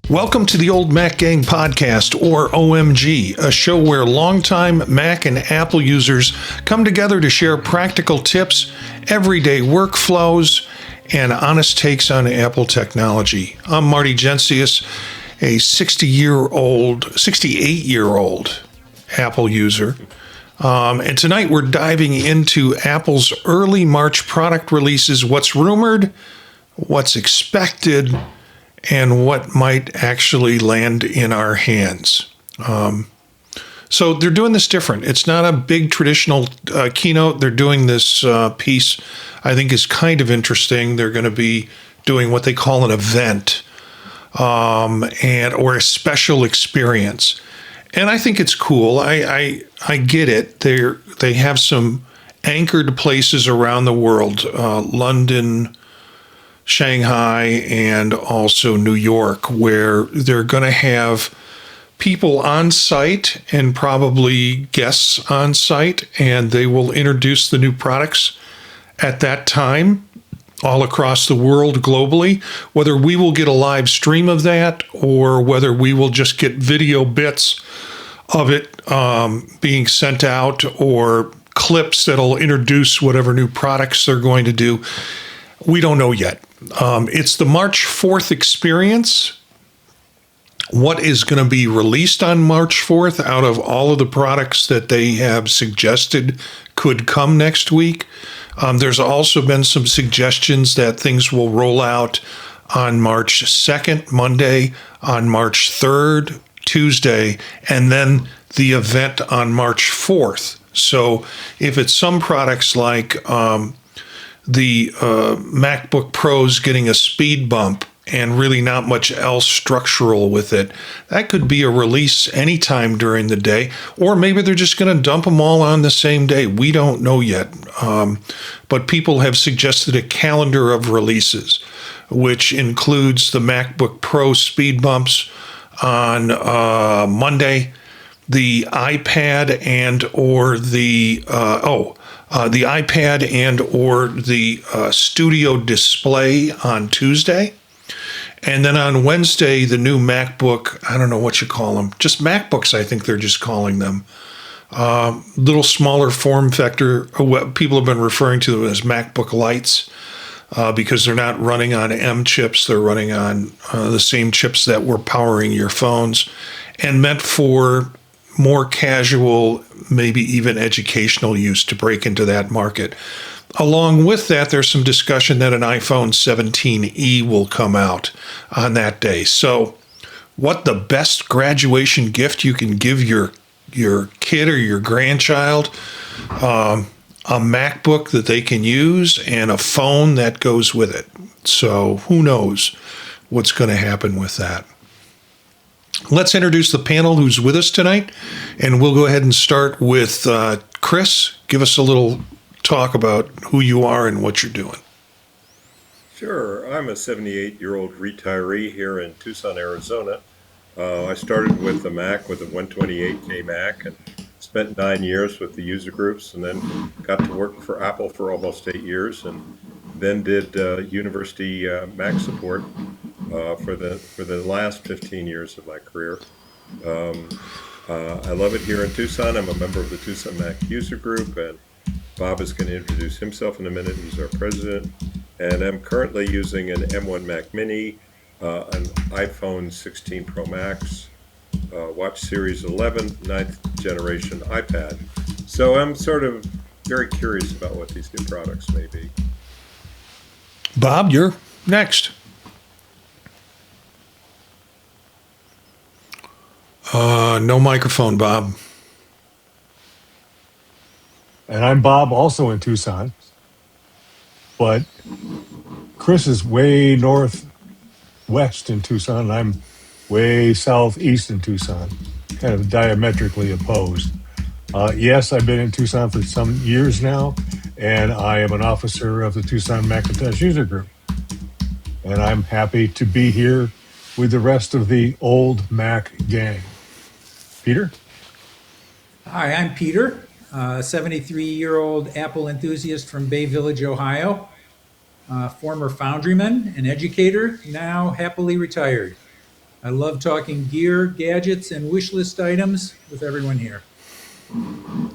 Welcome to the Old Mac Gang Podcast, or OMG, a show where longtime Mac and Apple users come together to share practical tips, everyday workflows, and honest takes on Apple technology. I'm Marty Gensius, a 68-year-old Apple user. And tonight we're diving into Apple's early March product releases, what's rumored, what's expected, and what might actually land in our hands. So they're doing this different. It's not a big traditional keynote. They're doing this piece I think is kind of interesting. They're going to be doing what they call an event or a special experience. And I think it's cool. I get it. They have some anchored places around the world, London, Shanghai, and also New York, where they're going to have people on site and probably guests on site, and they will introduce the new products at that time all across the world globally. Whether we will get a live stream of that or whether we will just get video bits of it being sent out or clips that'll introduce whatever new products they're going to do, we don't know yet. It's the March 4th experience. What is going to be released on March 4th out of all of the products that they have suggested could come next week? There's also been some suggestions that things will roll out on March 2nd, Monday, on March 3rd, Tuesday, and then the event on March 4th. So if it's some products like the MacBook Pro's getting a speed bump and really not much else structural with it, that could be a release anytime during the day, or maybe they're just going to dump them all on the same day. We don't know yet, but people have suggested a calendar of releases, which includes the MacBook Pro speed bumps on Monday, the iPad and or the iPad and or the Studio Display on Tuesday. And then on Wednesday, the new MacBook, I don't know what you call them, just MacBooks, I think they're just calling them. Little smaller form factor, what people have been referring to them as MacBook Lights, because they're not running on M chips, they're running on the same chips that were powering your phones, and meant for more casual, maybe even educational use to break into that market. Along with that, there's some discussion that an iPhone 17e will come out on that day. So what the best graduation gift you can give your kid or your grandchild? A MacBook that they can use and a phone that goes with it. So who knows what's going to happen with that. Let's introduce the panel who's with us tonight, and we'll go ahead and start with Chris. Give us a little talk about who you are and what you're doing. Sure. I'm a 78-year-old retiree here in Tucson, Arizona. I started with the Mac with a 128K Mac and spent 9 years with the user groups, and then got to work for Apple for almost 8 years, and then did university Mac support for the last 15 years of my career. I love it here in Tucson. I'm a member of the Tucson Mac user group, and Bob is going to introduce himself in a minute. He's our president. And I'm currently using an M1 Mac Mini, an iPhone 16 Pro Max, Watch Series 11, 9th generation iPad. So I'm sort of very curious about what these new products may be. Bob, you're next. No microphone, Bob. And I'm Bob, also in Tucson. But Chris is way northwest in Tucson, and I'm way southeast in Tucson, kind of diametrically opposed. Yes, I've been in Tucson for some years now, and I am an officer of the Tucson Macintosh User Group. And I'm happy to be here with the rest of the old Mac gang. Peter? Hi, I'm Peter, a 73-year-old Apple enthusiast from Bay Village, Ohio, former foundryman and educator, now happily retired. I love talking gear, gadgets, and wish list items with everyone here.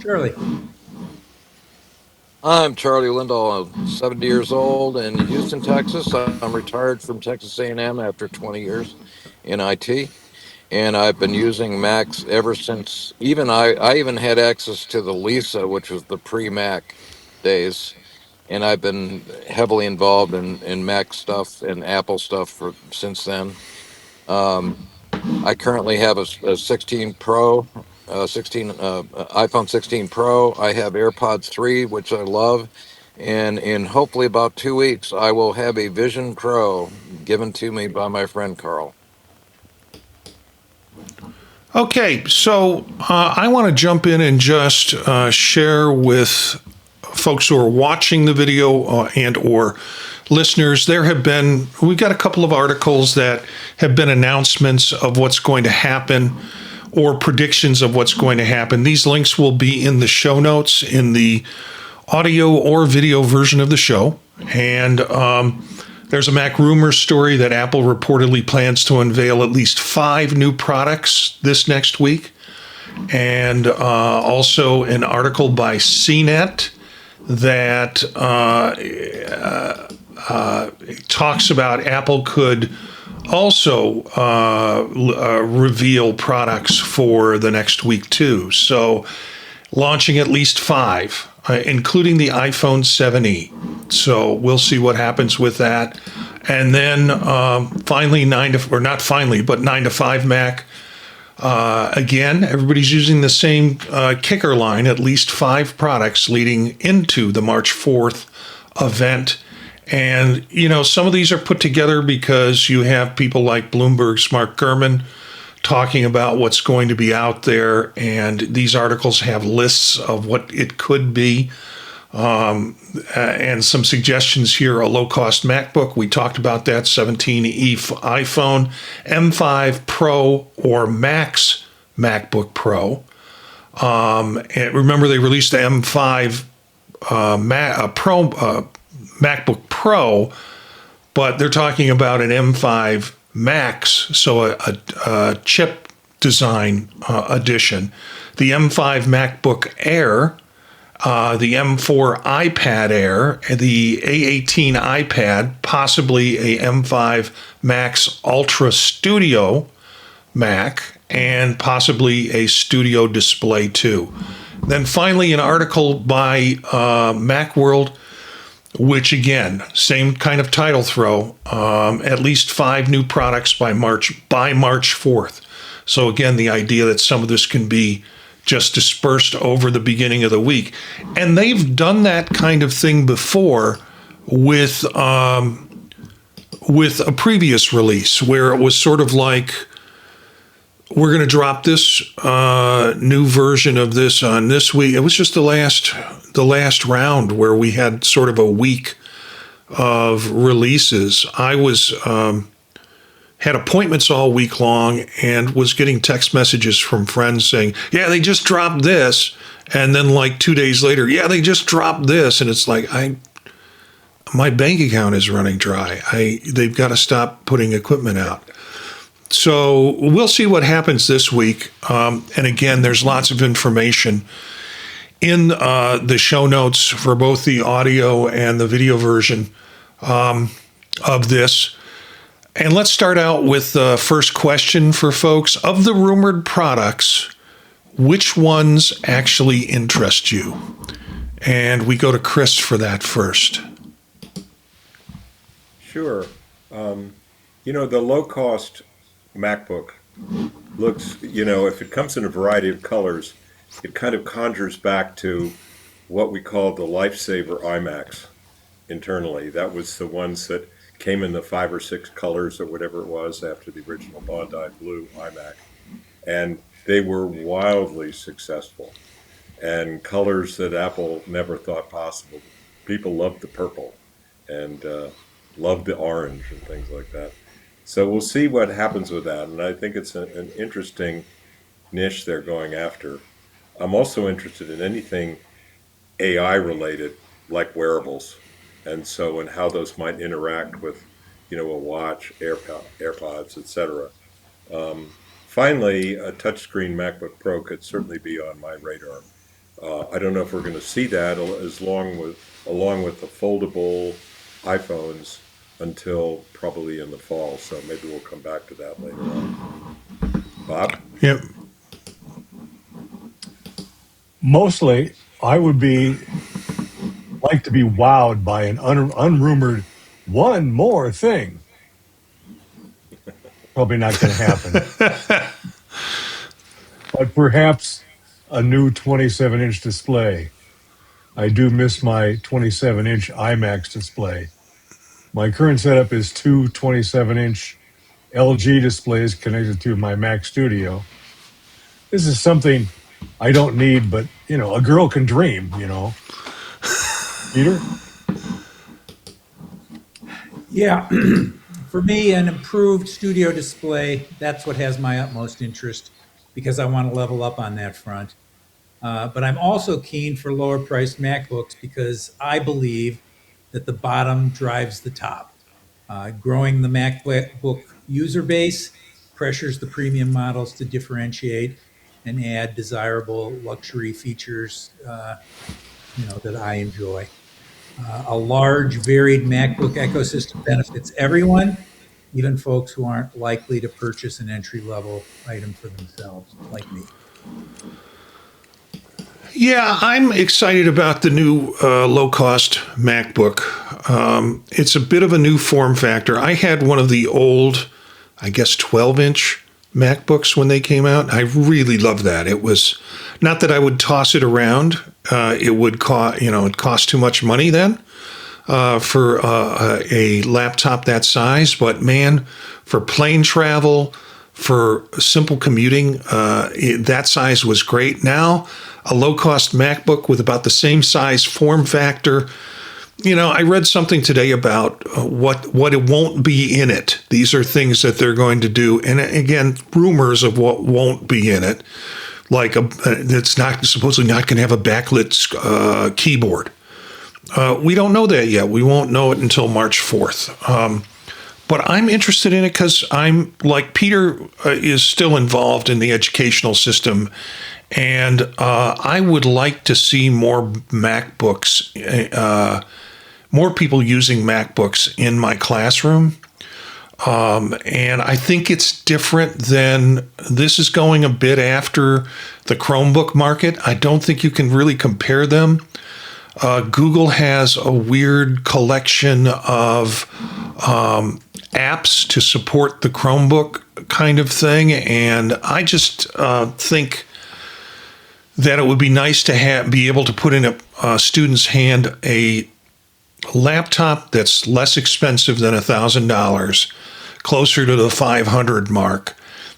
Charlie. I'm Charlie Lindahl. I'm 70 years old in Houston, Texas. I'm retired from Texas A&M after 20 years in IT, and I've been using Macs ever since. Even I even had access to the Lisa, which was the pre-Mac days, and I've been heavily involved in Mac stuff and Apple stuff for since then. Um, I currently have a 16 Pro, 16 iPhone 16 Pro. I have AirPods 3, which I love, and in hopefully about 2 weeks, I will have a Vision Pro given to me by my friend Carl. Okay, so I want to jump in and just share with folks who are watching the video and or listeners. We've got a couple of articles that have been announcements of what's going to happen or predictions of what's going to happen. These links will be in the show notes in the audio or video version of the show. And there's a MacRumors story that Apple reportedly plans to unveil at least 5 new products this next week. And also an article by CNET that talks about Apple could also reveal products for the next week too. So launching at least 5, including the iPhone 7e. So we'll see what happens with that. And then finally, 9 to 5 Mac. Again, everybody's using the same kicker line, at least 5 products leading into the March 4th event. And, some of these are put together because you have people like Bloomberg's Mark Gurman talking about what's going to be out there. And these articles have lists of what it could be. And some suggestions here, a low-cost MacBook. We talked about that, 17E iPhone, M5 Pro or Max MacBook Pro. And remember, they released the M5 MacBook Pro, but they're talking about an M5 Max, so a chip design edition. The M5 MacBook Air, the M4 iPad Air, the A18 iPad, possibly a M5 Max Ultra Studio Mac, and possibly a Studio Display too. Then finally, an article by Macworld, which again, same kind of title throw, at least 5 new products by March 4th. So again, the idea that some of this can be just dispersed over the beginning of the week. And they've done that kind of thing before with a previous release where it was sort of like, we're going to drop this new version of this on this week. It was just the last round where we had sort of a week of releases. I was had appointments all week long and was getting text messages from friends saying, yeah, they just dropped this. And then like 2 days later, yeah, they just dropped this. And it's like, my bank account is running dry. They've got to stop putting equipment out. So we'll see what happens this week. And again, there's lots of information in the show notes for both the audio and the video version of this. And let's start out with the first question for folks. Of the rumored products, which ones actually interest you? And we go to Chris for that first. Sure. The low-cost MacBook looks, if it comes in a variety of colors, it kind of conjures back to what we call the lifesaver iMacs internally. That was the ones that came in the 5 or 6 colors or whatever it was after the original Bondi Blue iMac. And they were wildly successful and colors that Apple never thought possible. People loved the purple and loved the orange and things like that. So we'll see what happens with that. And I think it's an interesting niche they're going after. I'm also interested in anything AI related, like wearables. And how those might interact with, a watch, AirPods, etc. Finally, a touchscreen MacBook Pro could certainly be on my radar. I don't know if we're going to see that along with the foldable iPhones until probably in the fall. So maybe we'll come back to that later on. Bob? Yep. Mostly, I would be like to be wowed by an unrumored one more thing. Probably not going to happen. But perhaps a new 27-inch display. I do miss my 27-inch IMAX display. My current setup is two 27-inch LG displays connected to my Mac Studio. This is something I don't need, but a girl can dream. Peter? Yeah, for me, an improved studio display, that's what has my utmost interest because I want to level up on that front. But I'm also keen for lower priced MacBooks because I believe that the bottom drives the top. Growing the MacBook user base pressures the premium models to differentiate and add desirable luxury features, that I enjoy. A large, varied MacBook ecosystem benefits everyone, even folks who aren't likely to purchase an entry level item for themselves, like me. Yeah, I'm excited about the new low cost MacBook. It's a bit of a new form factor. I had one of the old, I guess, 12-inch MacBooks when they came out. I really loved that. It was not that I would toss it around. It would cost, it cost too much money then for a laptop that size. But man, for plane travel, for simple commuting, that size was great. Now, a low-cost MacBook with about the same size form factor. I read something today about what it won't be in it. These are things that they're going to do, and again, rumors of what won't be in it, like it's not supposedly not going to have a backlit keyboard. We don't know that yet. We won't know it until March 4th. But I'm interested in it because I'm like Peter is still involved in the educational system, and I would like to see more MacBooks, more people using MacBooks in my classroom. And I think it's different than this is going a bit after the Chromebook market. I don't think you can really compare them. Google has a weird collection of apps to support the Chromebook kind of thing, and I just think that it would be nice to be able to put in a student's hand a laptop that's less expensive than $1,000, closer to the 500 mark,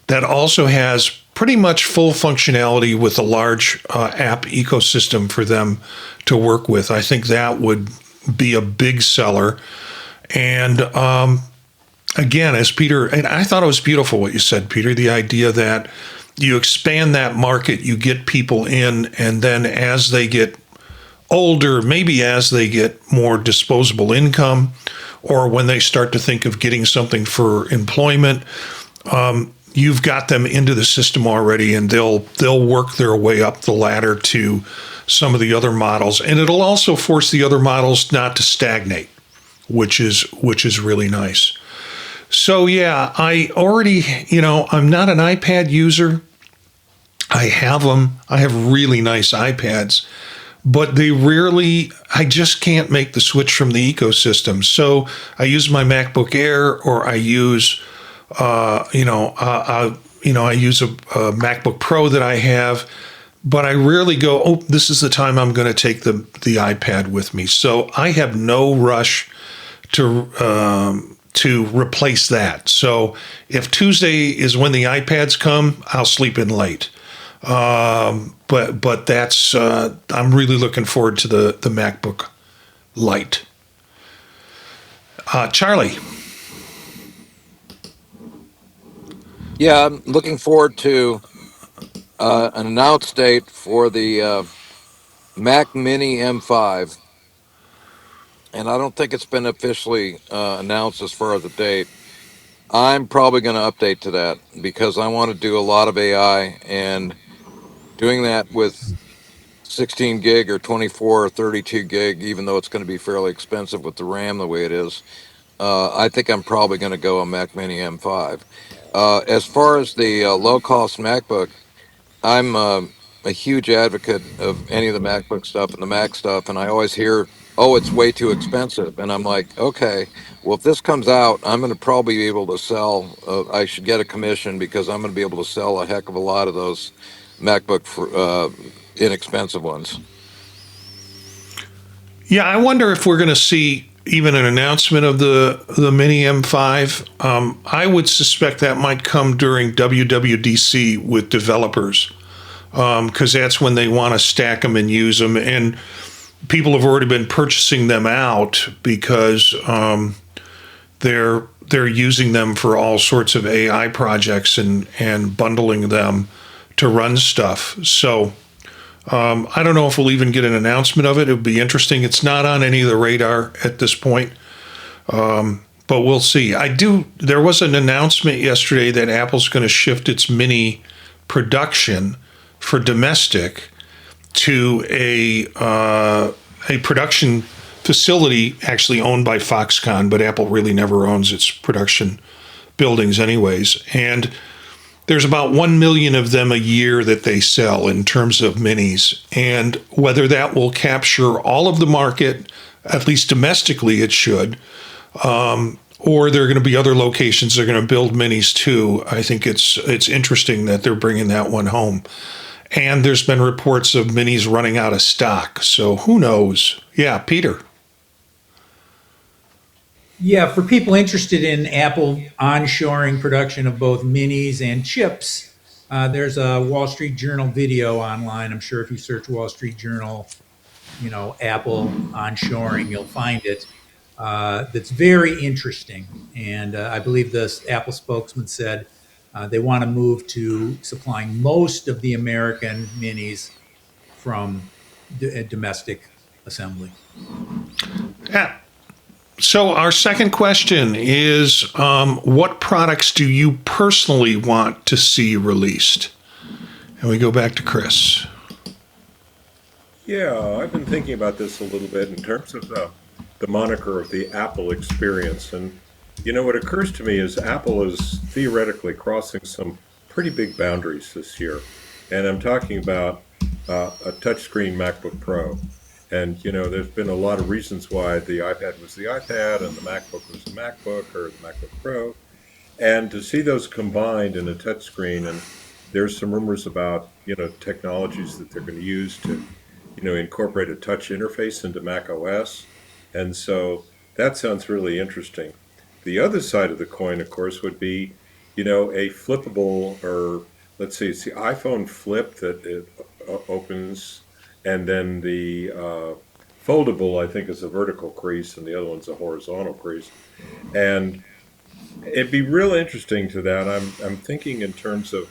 that also has pretty much full functionality with a large app ecosystem for them to work with. I think that would be a big seller. And again, as Peter, and I thought it was beautiful what you said, Peter, the idea that you expand that market, you get people in, and then as they get older, maybe as they get more disposable income, or when they start to think of getting something for employment, you've got them into the system already, and they'll work their way up the ladder to some of the other models, and it'll also force the other models not to stagnate, which is really nice. So yeah, I already, I'm not an iPad user. I have them. I have really nice iPads, but I just can't make the switch from the ecosystem. So I use my MacBook Air, or I use, I use a MacBook Pro that I have, but I rarely go, oh, this is the time I'm going to take the iPad with me. So I have no rush to replace that. So if Tuesday is when the iPads come, I'll sleep in late. But that's I'm really looking forward to the MacBook Lite. Charlie. Yeah, I'm looking forward to an announced date for the Mac Mini M5, and I don't think it's been officially announced as far as the date. I'm probably going to update to that because I want to do a lot of AI, and doing that with 16 gig or 24 or 32 gig, even though it's going to be fairly expensive with the RAM the way it is. I think I'm probably going to go a Mac Mini M5. As far as the low cost MacBook, I'm a huge advocate of any of the MacBook stuff and the Mac stuff, and I always hear, "Oh, it's way too expensive," and I'm like, "Okay, well, if this comes out, I'm going to probably be able to sell. I should get a commission because I'm going to be able to sell a heck of a lot of those MacBook for inexpensive ones." Yeah, I wonder if we're going to see even an announcement of the Mini M5. I would suspect that might come during WWDC with developers because that's when they want to stack them and use them. And people have already been purchasing them out because they're using them for all sorts of AI projects and bundling them to run stuff. So I don't know if we'll even get an announcement of it. It would be interesting. It's not on any of the radar at this point, but we'll see. There was an announcement yesterday that Apple's going to shift its Mini production for domestic to a production facility actually owned by Foxconn, but Apple really never owns its production buildings anyways. And there's about 1 million of them a year that they sell in terms of minis. And whether that will capture all of the market, at least domestically it should, or there are going to be other locations that are going to build minis too. I think it's interesting that they're bringing that one home. And there's been reports of minis running out of stock. So who knows? Yeah, Peter. Yeah, for people interested in Apple onshoring production of both minis and chips, there's a Wall Street Journal video online. I'm sure if you search Wall Street Journal, Apple onshoring, you'll find it. That's very interesting. And I believe the Apple spokesman said they want to move to supplying most of the American minis from domestic assembly. Yeah. So our second question is, what products do you personally want to see released? And we go back to Chris. Yeah, I've been thinking about this a little bit in terms of the moniker of the Apple experience. And, what occurs to me is Apple is theoretically crossing some pretty big boundaries this year. And I'm talking about a touchscreen MacBook Pro. And, there's been a lot of reasons why the iPad was the iPad and the MacBook was the MacBook or the MacBook Pro. And to see those combined in a touchscreen, and there's some rumors about, technologies that they're going to use to, incorporate a touch interface into Mac OS. And so that sounds really interesting. The other side of the coin, of course, would be, a flippable, or let's see, it's the iPhone flip that it opens, and then the foldable, I think, is a vertical crease, and the other one's a horizontal crease. And it'd be real interesting to that. I'm thinking in terms of,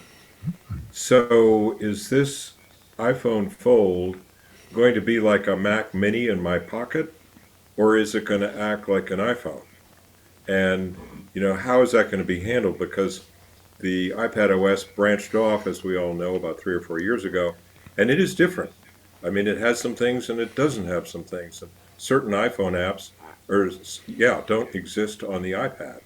so is this iPhone Fold going to be like a Mac Mini in my pocket, or is it going to act like an iPhone? And, how is that going to be handled? Because the iPad OS branched off, as we all know, about 3 or 4 years ago, and it is different. I mean, it has some things and it doesn't have some things. And certain iPhone apps don't exist on the iPad.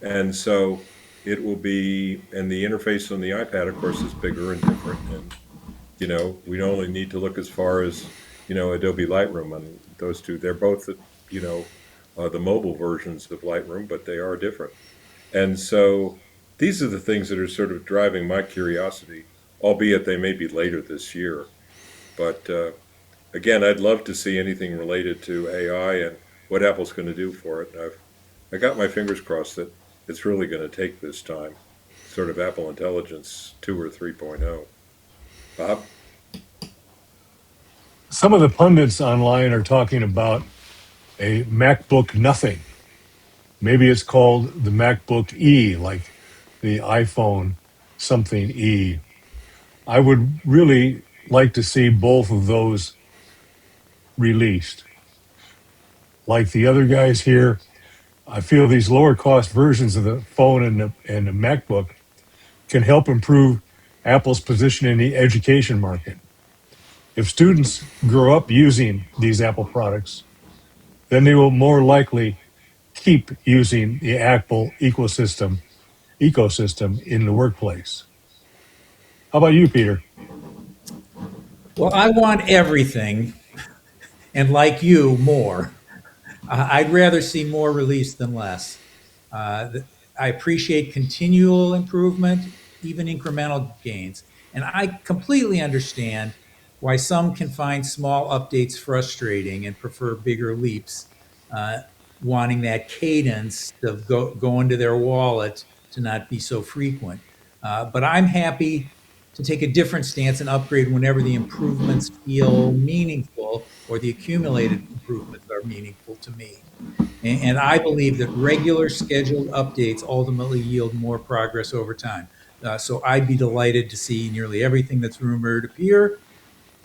And so it will be, and the interface on the iPad, of course, is bigger and different. And, we only need to look as far as, Adobe Lightroom. And those two, they're both, the mobile versions of Lightroom, but they are different. And so these are the things that are sort of driving my curiosity, albeit they may be later this year. But again, I'd love to see anything related to AI and what Apple's going to do for it. And I got my fingers crossed that it's really going to take this time, sort of Apple Intelligence 2 or 3.0. Bob? Some of the pundits online are talking about a MacBook Nothing. Maybe it's called the MacBook E, like the iPhone something E. I would really like to see both of those released. Like the other guys here, I feel these lower cost versions of the phone and the MacBook can help improve Apple's position in the education market. If students grow up using these Apple products, then they will more likely keep using the Apple ecosystem in the workplace. How about you, Peter? Well, I want everything, and like you, more. I'd rather see more released than less. I appreciate continual improvement, even incremental gains. And I completely understand why some can find small updates frustrating and prefer bigger leaps, uh, wanting that cadence of go into their wallet to not be so frequent. But I'm happy to take a different stance and upgrade whenever the improvements feel meaningful or the accumulated improvements are meaningful to me. And I believe that regular scheduled updates ultimately yield more progress over time. So I'd be delighted to see nearly everything that's rumored appear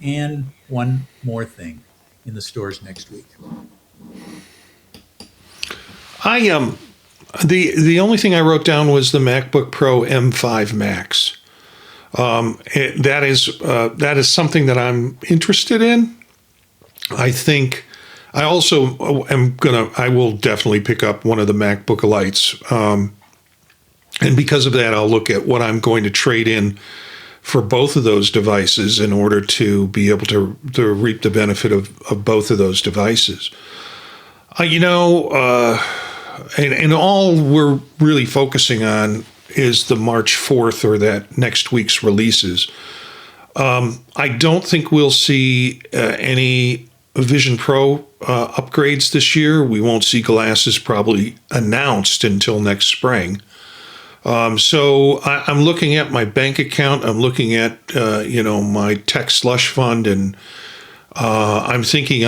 and one more thing in the stores next week. I the only thing I wrote down was the MacBook Pro M5 Max. That is something that I'm interested in. I think I also I will definitely pick up one of the MacBook Lights, and because of that, I'll look at what I'm going to trade in for both of those devices in order to be able to reap the benefit of both of those devices. And all we're really focusing on is the March 4th or that next week's releases. I don't think we'll see any Vision Pro upgrades this year. We won't see glasses probably announced until next spring. So I'm looking at my bank account. I'm looking at my tech slush fund, and I'm looking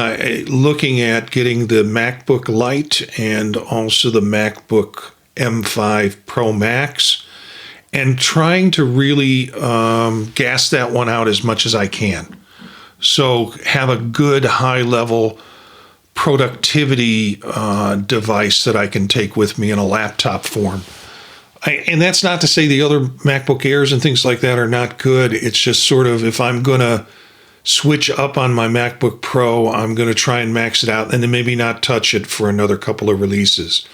at getting the MacBook Lite and also the MacBook M5 Pro Max, and trying to really gas that one out as much as I can. So have a good high level productivity device that I can take with me in a laptop form. And that's not to say the other MacBook Airs and things like that are not good. It's just sort of, if I'm going to switch up on my MacBook Pro, I'm going to try and max it out and then maybe not touch it for another couple of releases,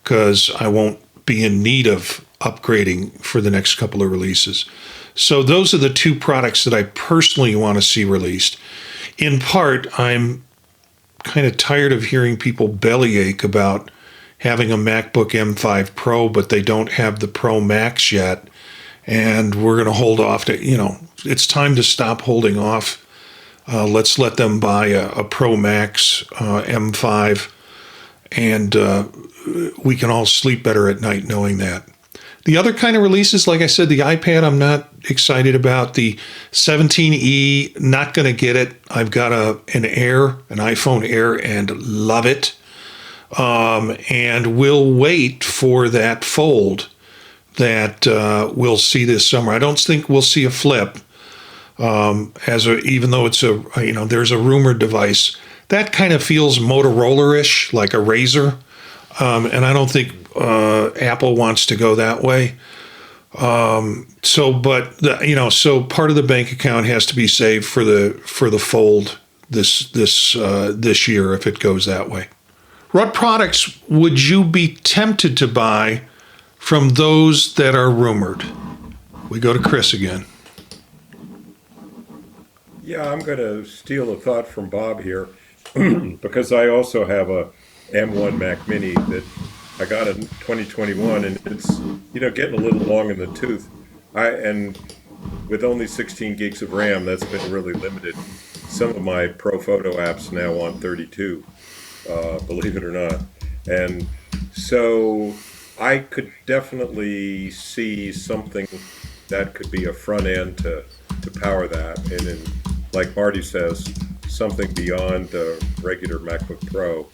because I won't be in need of upgrading for the next couple of releases. So those are the two products that I personally want to see released. In part, I'm kind of tired of hearing people bellyache about having a MacBook M5 Pro, but they don't have the Pro Max yet. And we're going to hold off to, it's time to stop holding off. Let's let them buy a Pro Max M5, and we can all sleep better at night knowing that. The other kind of releases, like I said, the iPad, I'm not excited about. The 17E, not going to get it. I've got an iPhone Air, and love it. And we'll wait for that fold that we'll see this summer. I don't think we'll see a flip, even though it's there's a rumored device that kind of feels Motorola-ish, like a Razor, and I don't think Apple wants to go that way. So part of the bank account has to be saved for the fold this year if it goes that way. What products would you be tempted to buy from those that are rumored? We go to Chris again. Yeah, I'm going to steal a thought from Bob here because I also have a M1 Mac Mini that I got in 2021, and it's getting a little long in the tooth. And with only 16 gigs of RAM, that's been really limited. Some of my pro photo apps now on 32, believe it or not. And so I could definitely see something that could be a front end to power that, and then, like Marty says, something beyond a regular MacBook Pro.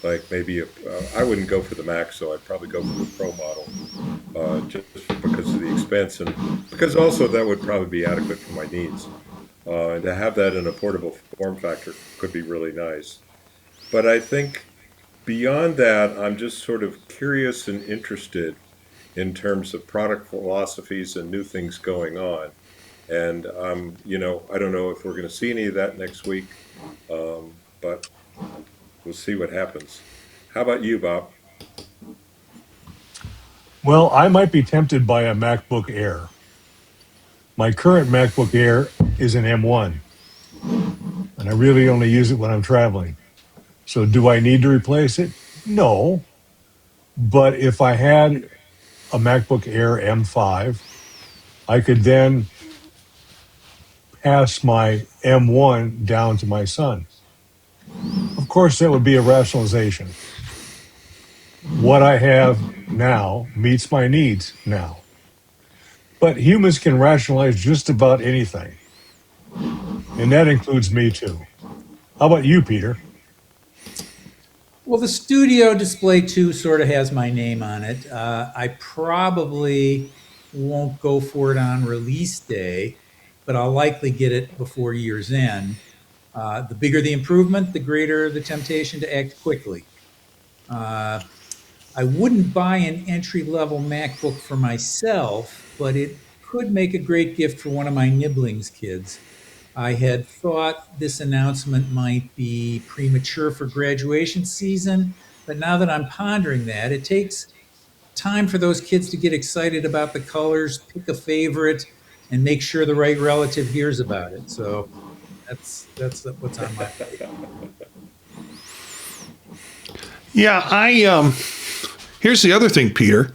Like maybe I wouldn't go for the Mac, so I'd probably go for the Pro model, just because of the expense, and because also that would probably be adequate for my needs. And to have that in a portable form factor could be really nice. But I think beyond that, I'm just sort of curious and interested in terms of product philosophies and new things going on. And I don't know if we're going to see any of that next week, but we'll see what happens. How about you, Bob? Well, I might be tempted by a MacBook Air. My current MacBook Air is an M1, and I really only use it when I'm traveling. So, do I need to replace it? No. But if I had a MacBook Air M5, I could then pass my M1 down to my son. Of course, that would be a rationalization. What I have now meets my needs now. But humans can rationalize just about anything, and that includes me too. How about you, Peter? Well, the Studio Display 2 sort of has my name on it. I probably won't go for it on release day, but I'll likely get it before year's end. The bigger the improvement, the greater the temptation to act quickly. Uh, I wouldn't buy an entry level MacBook for myself, but it could make a great gift for one of my nibblings kids. I had thought this announcement might be premature for graduation season, but now that I'm pondering that, it takes time for those kids to get excited about the colors, pick a favorite, and make sure the right relative hears about it. So that's what's on my plate. Yeah, here's the other thing, Peter.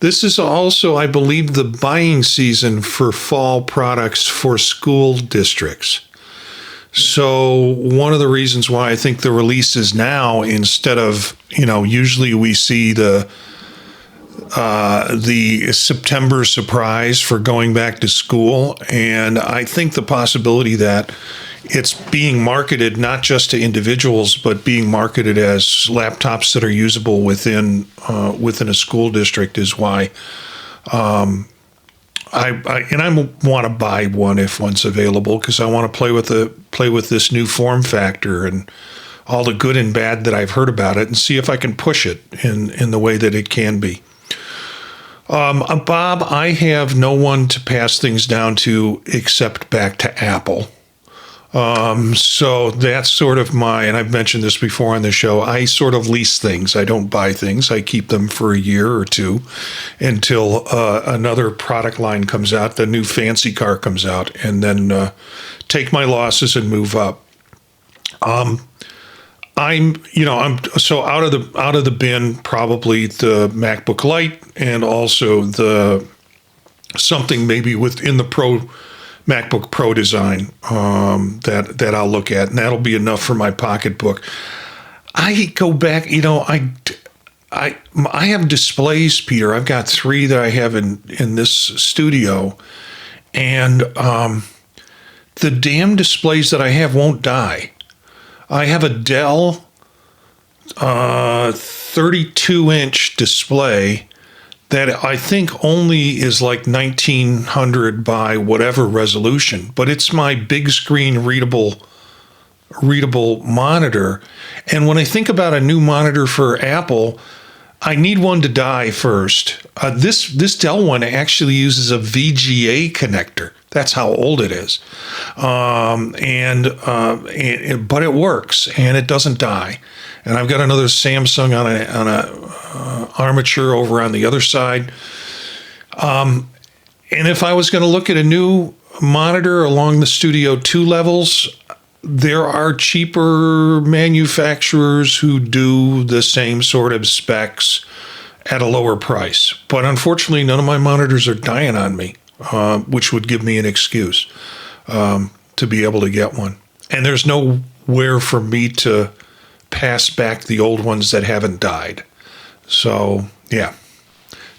This is also, I believe, the buying season for fall products for school districts. So one of the reasons why I think the release is now instead of, usually we see the September surprise for going back to school, and I think the possibility that it's being marketed not just to individuals, but being marketed as laptops that are usable within a school district is why I want to buy one if one's available because I want to play with this new form factor and all the good and bad that I've heard about it and see if I can push it in the way that it can be. Bob, I have no one to pass things down to except back to Apple. So that's sort of and I've mentioned this before on the show, I sort of lease things. I don't buy things. I keep them for a year or two until another product line comes out, the new fancy car comes out, and then take my losses and move up. I'm so out of the bin, probably the MacBook Lite and also the something maybe within the MacBook Pro design that I'll look at, and that'll be enough for my pocketbook. I go back, I have displays, Peter. I've got 3 that I have in this studio, and the damn displays that I have won't die. I have a Dell 32-inch display that I think only is like 1900 by whatever resolution, but it's my big screen readable monitor. And when I think about a new monitor for Apple, I need one to die first. This Dell one actually uses a VGA connector. That's how old it is, but it works and it doesn't die. And I've got another Samsung on a armature over on the other side. And if I was going to look at a new monitor along the Studio 2 levels, there are cheaper manufacturers who do the same sort of specs at a lower price. But unfortunately, none of my monitors are dying on me, which would give me an excuse to be able to get one. And there's nowhere for me to pass back the old ones that haven't died. So, yeah.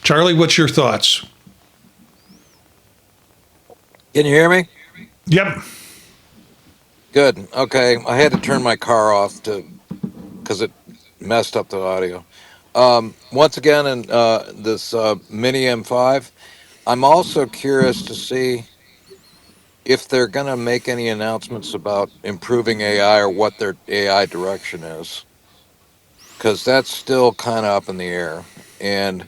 Charlie, what's your thoughts? Can you hear me? Yep. Good. Okay. I had to turn my car off because it messed up the audio. Once again, in this Mini M5, I'm also curious to see if they're going to make any announcements about improving AI or what their AI direction is. because that's still kind of up in the air. And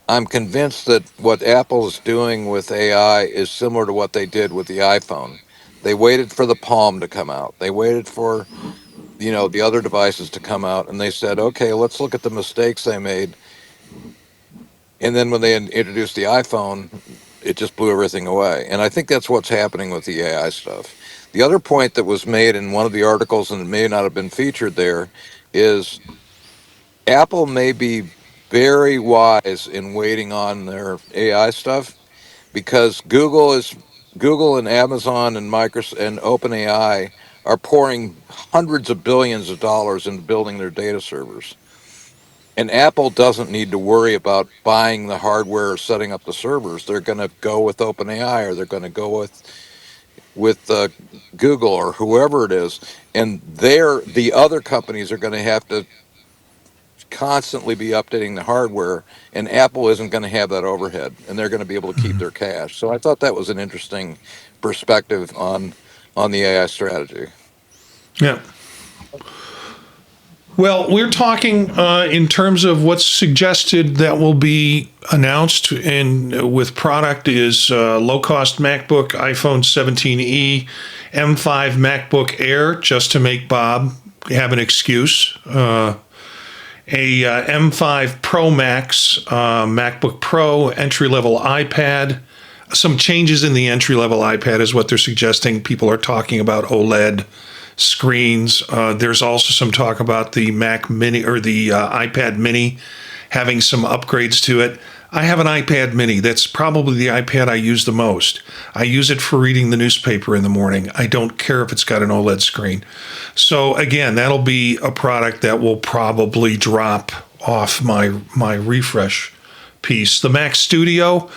I'm convinced that what Apple is doing with AI is similar to what they did with the iPhone. They waited for the Palm to come out. They waited for, the other devices to come out, and they said, okay, let's look at the mistakes they made. And then when they introduced the iPhone, it just blew everything away. And I think that's what's happening with the AI stuff. The other point that was made in one of the articles, and it may not have been featured there, is Apple may be very wise in waiting on their AI stuff because Google and Amazon and Microsoft and OpenAI are pouring hundreds of billions of dollars into building their data servers. And Apple doesn't need to worry about buying the hardware or setting up the servers. They're going to go with OpenAI, or they're going to go with Google or whoever it is, and the other companies are going to have to constantly be updating the hardware, and Apple isn't going to have that overhead, and they're going to be able to keep their cash. So I thought that was an interesting perspective on the AI strategy. Yeah. Well, we're talking in terms of what's suggested that will be announced with product is low-cost MacBook, iPhone 17e, M5 MacBook Air, just to make Bob have an excuse, a M5 Pro Max, MacBook Pro, entry-level iPad. Some changes in the entry-level iPad is what they're suggesting. People are talking about OLED screens. There's also some talk about the Mac Mini or the iPad Mini having some upgrades to it. I have an iPad Mini. That's probably the iPad I use the most. I use it for reading the newspaper in the morning. I don't care if it's got an OLED screen. So again, that'll be a product that will probably drop off my refresh piece. The Mac Studio,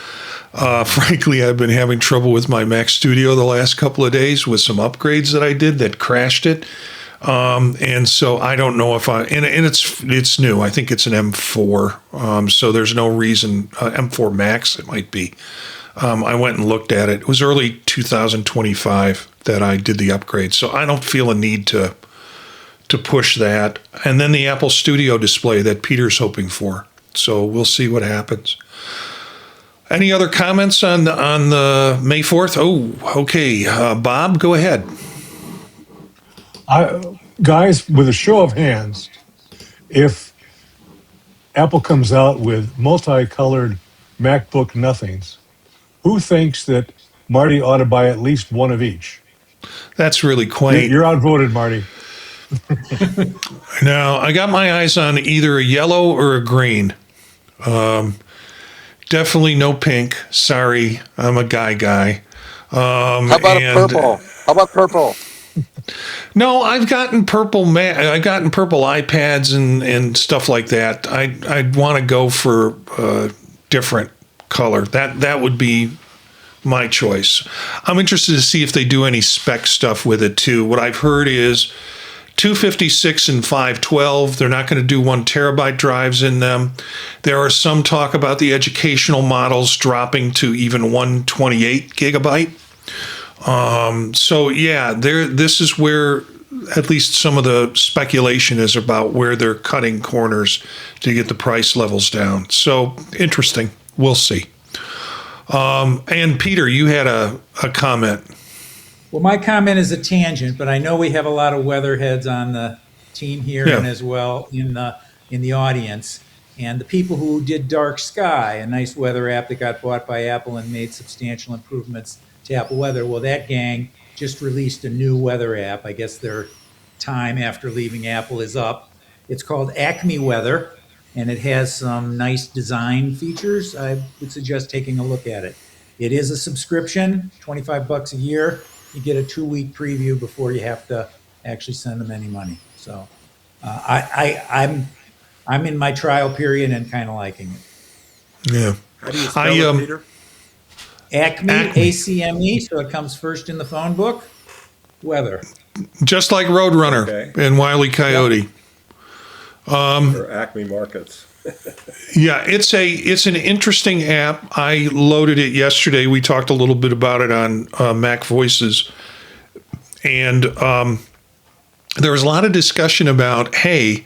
frankly, I've been having trouble with my Mac Studio the last couple of days with some upgrades that I did that crashed it. And so I don't know if and it's new. I think it's an M4. So there's no reason, M4 Max it might be. I went and looked at it. It was early 2025 that I did the upgrade. So I don't feel a need to push that. And then the Apple Studio display that Peter's hoping for. So we'll see what happens. Any other comments on the May 4th? Oh, okay. Bob, go ahead. Guys, with a show of hands, if Apple comes out with multicolored MacBook nothings, who thinks that Marty ought to buy at least one of each? That's really quaint. You're outvoted, Marty. Now, I got my eyes on either a yellow or a green. Definitely no pink. Sorry, I'm a guy. How about a purple? How about purple? No, I've gotten purple iPads and stuff like that. I'd want to go for a different color. That would be my choice. I'm interested to see if they do any spec stuff with it too. What I've heard is 256 and 512. They're not going to do 1 terabyte drives in them. There are some talk about the educational models dropping to even 128 gigabyte. So yeah, this is where at least some of the speculation is about where they're cutting corners to get the price levels down. So interesting. We'll see. And Peter, you had a comment. Well, my comment is a tangent, but I know we have a lot of weatherheads on the team here and as well in the audience. And the people who did Dark Sky, a nice weather app that got bought by Apple and made substantial improvements to Apple Weather. Well, that gang just released a new weather app. I guess their time after leaving Apple is up. It's called Acme Weather, and it has some nice design features. I would suggest taking a look at it. It is a subscription, $25 a year. You get a 2-week preview before you have to actually send them any money. So I'm in my trial period and kind of liking it. Yeah. How do you spell it, Peter? Acme, ACME, so it comes first in the phone book. Weather. Just like Roadrunner and Wile E. Coyote. Or Acme Markets. Yeah, it's an interesting app. I loaded it yesterday. We talked a little bit about it on Mac Voices. And there was a lot of discussion about, hey,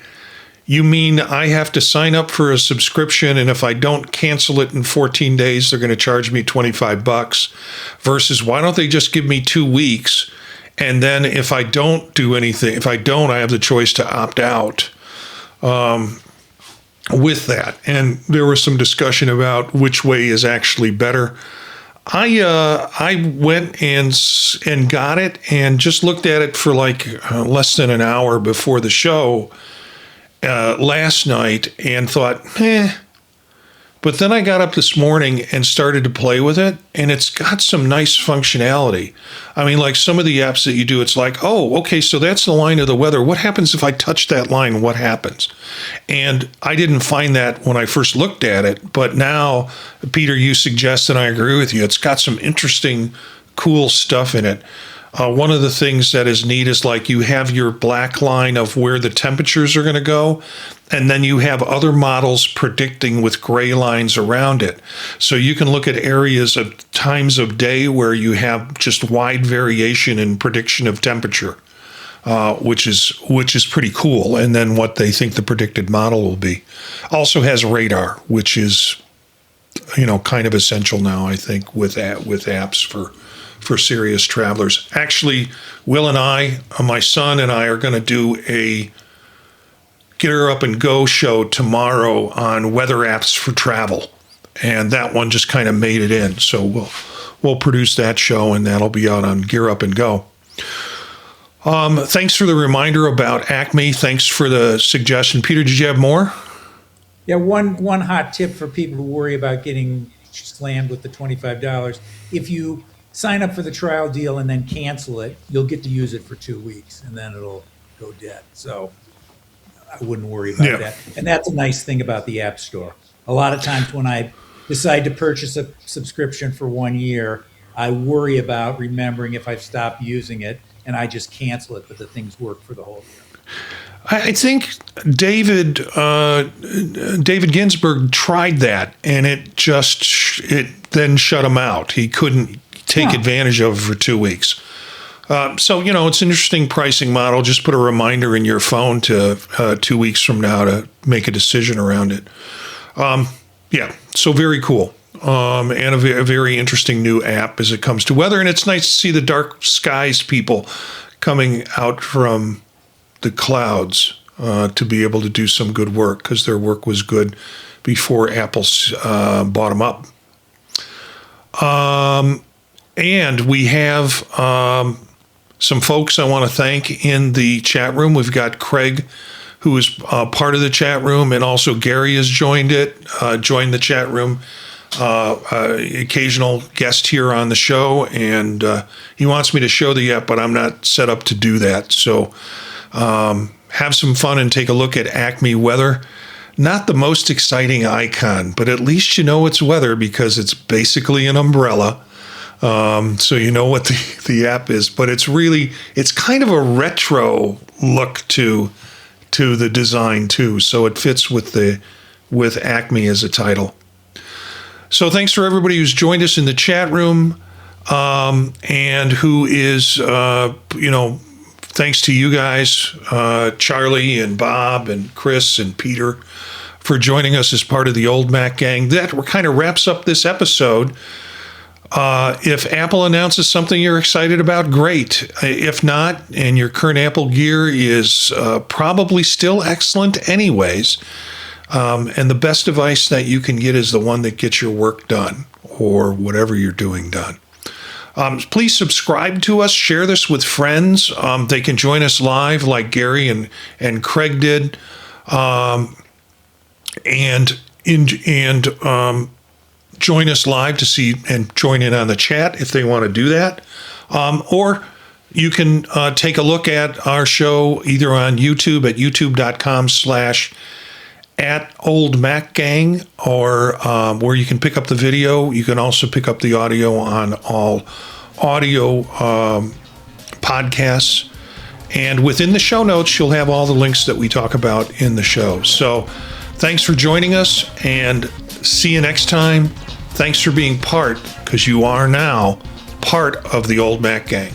You mean I have to sign up for a subscription, and if I don't cancel it in 14 days, they're going to charge me $25 versus why don't they just give me 2 weeks? And then if I don't do anything, I have the choice to opt out with that. And there was some discussion about which way is actually better. I went and got it and just looked at it for like less than an hour before the show last night and thought, But then I got up this morning and started to play with it, and it's got some nice functionality. I mean, like some of the apps that you do, it's like, oh, okay, so that's the line of the weather. What happens if I touch that line? What happens? And I didn't find that when I first looked at it, but now, Peter, you suggest, and I agree with you, it's got some interesting, cool stuff in it. One of the things that is neat is like you have your black line of where the temperatures are going to go, and then you have other models predicting with gray lines around it. So you can look at areas of times of day where you have just wide variation in prediction of temperature, which is pretty cool. And then what they think the predicted model will be. Also has radar, which is, kind of essential now, I think, with apps for serious travelers. Actually, Will and I, my son and I, are going to do a Get Her Up and Go show tomorrow on weather apps for travel. And that one just kind of made it in. So we'll produce that show, and that'll be out on Gear Up and Go. Thanks for the reminder about Acme. Thanks for the suggestion. Peter, did you have more? Yeah, one hot tip for people who worry about getting slammed with the $25. If you sign up for the trial deal and then cancel it, you'll get to use it for 2 weeks, and then it'll go dead. So I wouldn't worry about that. And that's a nice thing about the App Store. A lot of times when I decide to purchase a subscription for 1 year, I worry about remembering if I've stopped using it, and I just cancel it, but the things work for the whole year. I think David Ginsburg tried that, and it then shut him out. He couldn't take advantage of it for 2 weeks. So, it's an interesting pricing model. Just put a reminder in your phone to 2 weeks from now to make a decision around it. So very cool. And a very interesting new app as it comes to weather. And it's nice to see the dark skies people coming out from the clouds to be able to do some good work, because their work was good before Apple bought them up. And we have some folks I want to thank in the chat room. We've got Craig, who is part of the chat room, and also Gary has joined the chat room. Occasional guest here on the show, and he wants me to show the app, but I'm not set up to do that. So have some fun and take a look at Acme Weather. Not the most exciting icon, but at least you know it's weather because it's basically an umbrella. So you know what the app is, but it's kind of a retro look to the design too. So it fits with Acme as a title. So thanks for everybody who's joined us in the chat room, and who is, thanks to you guys, Charlie and Bob and Chris and Peter, for joining us as part of the Old Mac Gang. That kind of wraps up this episode. If Apple announces something you're excited about, great. If not, and your current Apple gear is probably still excellent anyways, and the best device that you can get is the one that gets your work done or whatever you're doing done. Please subscribe to us. Share this with friends. They can join us live like Gary and Craig did. Join us live to see and join in on the chat if they want to do that. Or you can take a look at our show either on YouTube at youtube.com/@oldmacgang, or where you can pick up the video. You can also pick up the audio on all audio podcasts. And within the show notes, you'll have all the links that we talk about in the show. So thanks for joining us, and see you next time. Thanks for being part, because you are now part of the Old Mac Gang.